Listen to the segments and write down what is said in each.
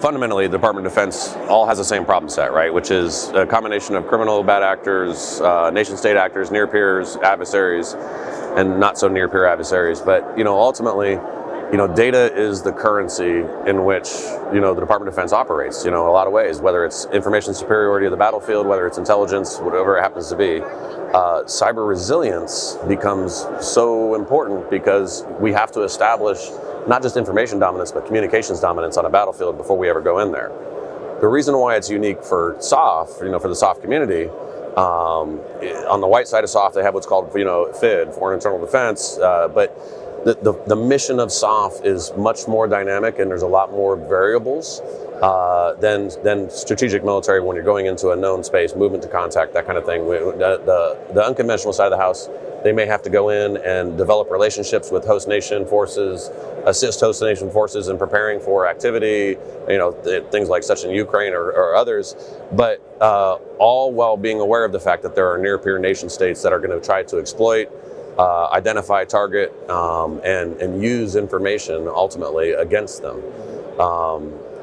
fundamentally, the Department of Defense all has the same problem set, right? Which is a combination of criminal bad actors, nation-state actors, near peers, adversaries, and not so near peer adversaries. But ultimately, data is the currency in which the Department of Defense operates. In a lot of ways, whether it's information superiority of the battlefield, whether it's intelligence, whatever it happens to be. Cyber resilience becomes so important because we have to establish not just information dominance, but communications dominance on a battlefield before we ever go in there. The reason why it's unique for SOF, for the SOF community, on the white side of SOF, they have what's called, FID, Foreign Internal Defense, but the mission of SOF is much more dynamic, and there's a lot more variables than strategic military when you're going into a known space, movement to contact, that kind of thing. The unconventional side of the house, they may have to go in and develop relationships with host nation forces, assist host nation forces in preparing for activity, things like such in Ukraine or others, but all while being aware of the fact that there are near-peer nation states that are going to try to exploit, identify, target, and use information ultimately against them.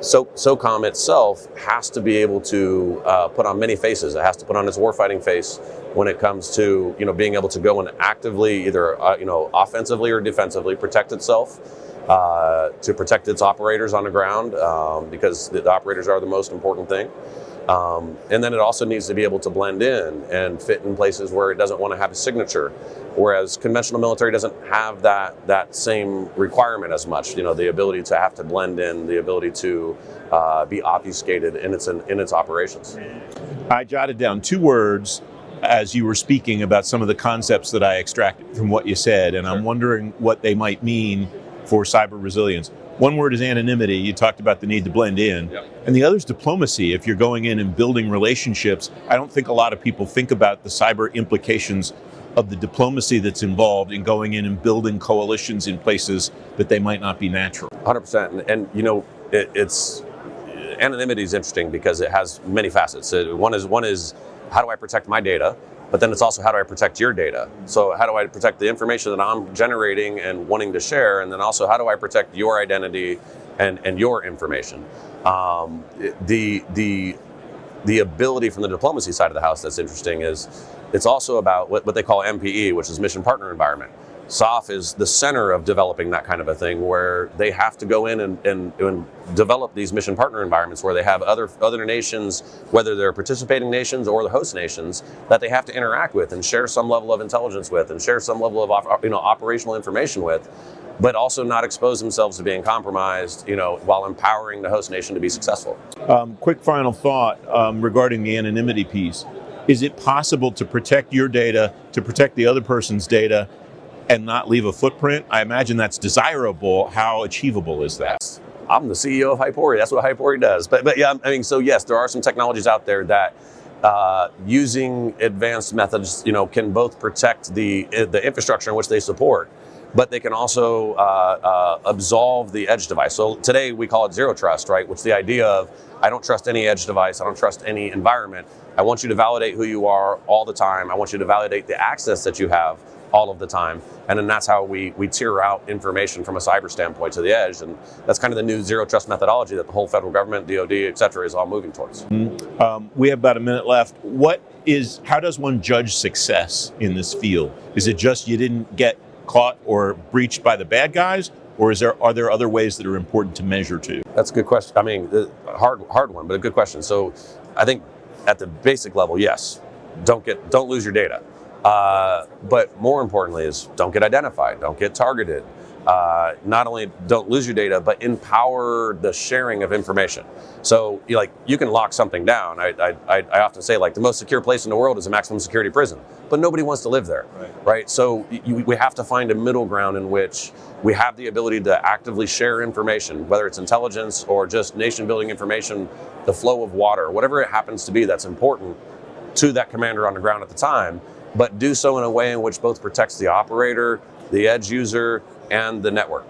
SOCOM itself has to be able to put on many faces. It has to put on its warfighting face when it comes to being able to go and actively either offensively or defensively protect itself, to protect its operators on the ground, because the operators are the most important thing. And then it also needs to be able to blend in and fit in places where it doesn't want to have a signature, whereas conventional military doesn't have that same requirement as much. The ability to have to blend in, the ability to be obfuscated in its operations. I jotted down 2 words as you were speaking about some of the concepts that I extracted from what you said, and I'm wondering what they might mean for cyber resilience. One word is anonymity. You talked about the need to blend in. Yep. And the other is diplomacy. If you're going in and building relationships, I don't think a lot of people think about the cyber implications of the diplomacy that's involved in going in and building coalitions in places that they might not be natural. 100%. And it's anonymity is interesting because it has many facets. One is how do I protect my data? But then it's also how do I protect your data? So how do I protect the information that I'm generating and wanting to share? And then also how do I protect your identity and your information? The ability from the diplomacy side of the house that's interesting is it's also about what they call MPE, which is mission partner environment. SOF is the center of developing that kind of a thing where they have to go in and develop these mission partner environments where they have other nations, whether they're participating nations or the host nations, that they have to interact with and share some level of intelligence with and share some level of operational information with, but also not expose themselves to being compromised, while empowering the host nation to be successful. Quick final thought regarding the anonymity piece. Is it possible to protect your data, to protect the other person's data, and not leave a footprint? I imagine that's desirable. How achievable is that? I'm the CEO of Hypori. That's what Hypori does. But yeah, so yes, there are some technologies out there that using advanced methods, can both protect the infrastructure in which they support, but they can also absolve the edge device. So today we call it zero trust, right? Which is the idea of I don't trust any edge device. I don't trust any environment. I want you to validate who you are all the time. I want you to validate the access that you have all of the time. And then that's how we tier out information from a cyber standpoint to the edge. And that's kind of the new zero trust methodology that the whole federal government, DOD, et cetera, is all moving towards. We have about a minute left. How does one judge success in this field? Is it just you didn't get caught or breached by the bad guys? Or are there other ways that are important to measure too? That's a good question. I mean, hard one, but a good question. So I think at the basic level, yes, don't lose your data. But more importantly is don't get identified, don't get targeted. Not only don't lose your data, but empower the sharing of information. So you can lock something down. I often say the most secure place in the world is a maximum security prison, but nobody wants to live there, right? So we have to find a middle ground in which we have the ability to actively share information, whether it's intelligence or just nation building information, the flow of water, whatever it happens to be that's important to that commander on the ground at the time, but do so in a way in which both protects the operator, the edge user, and the network.